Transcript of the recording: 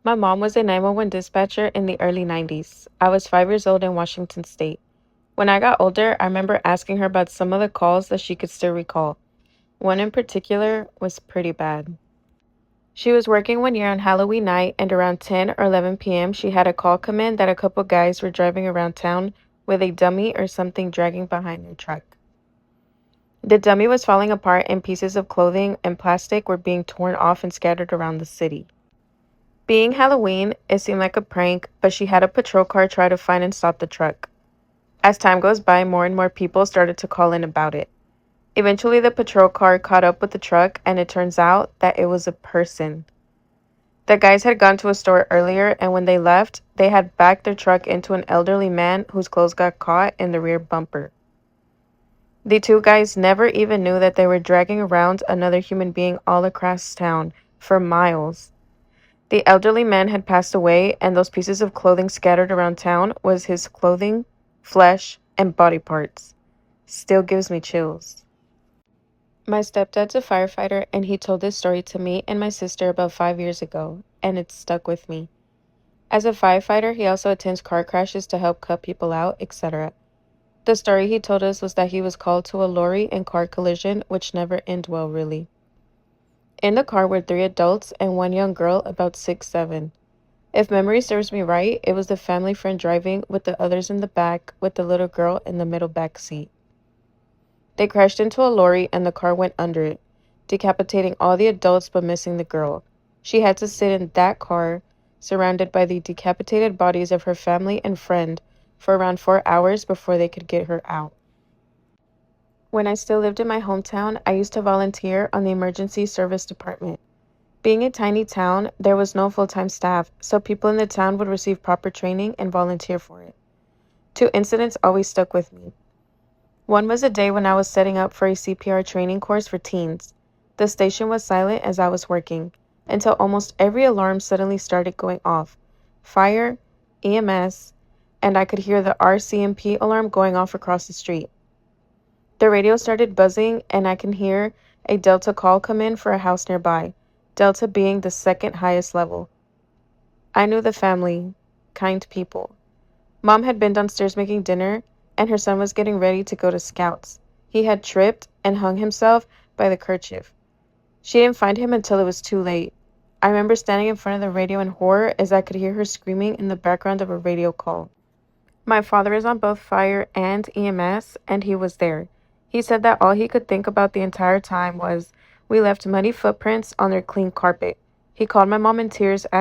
My mom was a 911 dispatcher in the early 90s. I was 5 years old in Washington State. When I got older, I remember asking her about some of the calls that she could still recall. One in particular was pretty bad. She was working one year on Halloween night, and around 10 or 11 p.m., she had a call come in that a couple guys were driving around town with a dummy or something dragging behind their truck. The dummy was falling apart, and pieces of clothing and plastic were being torn off and scattered around the city. Being Halloween, it seemed like a prank, but she had a patrol car try to find and stop the truck. As time goes by, more and more people started to call in about it. Eventually, the patrol car caught up with the truck, and it turns out that it was a person. The guys had gone to a store earlier, and when they left, they had backed their truck into an elderly man whose clothes got caught in the rear bumper. The two guys never even knew that they were dragging around another human being all across town for miles. The elderly man had passed away, and those pieces of clothing scattered around town was his clothing, flesh, and body parts. Still gives me chills. My stepdad's a firefighter, and he told this story to me and my sister about 5 years ago, and it stuck with me. As a firefighter, he also attends car crashes to help cut people out, etc. The story he told us was that he was called to a lorry and car collision, which never end well, really. In the car were 3 adults and one young girl about 6, 7. If memory serves me right, it was the family friend driving with the others in the back with the little girl in the middle back seat. They crashed into a lorry and the car went under it, decapitating all the adults but missing the girl. She had to sit in that car, surrounded by the decapitated bodies of her family and friend, for around 4 hours before they could get her out. When I still lived in my hometown, I used to volunteer on the emergency service department. Being a tiny town, there was no full-time staff, so people in the town would receive proper training and volunteer for it. Two incidents always stuck with me. One was a day when I was setting up for a CPR training course for teens. The station was silent as I was working, until almost every alarm suddenly started going off. Fire, EMS, and I could hear the RCMP alarm going off across the street. The radio started buzzing, and I can hear a Delta call come in for a house nearby, Delta being the second highest level. I knew the family, kind people. Mom had been downstairs making dinner, and her son was getting ready to go to Scouts. He had tripped and hung himself by the kerchief. She didn't find him until it was too late. I remember standing in front of the radio in horror as I could hear her screaming in the background of a radio call. My father is on both fire and EMS, and he was there. He said that all he could think about the entire time was, we left muddy footprints on their clean carpet. He called my mom in tears, asking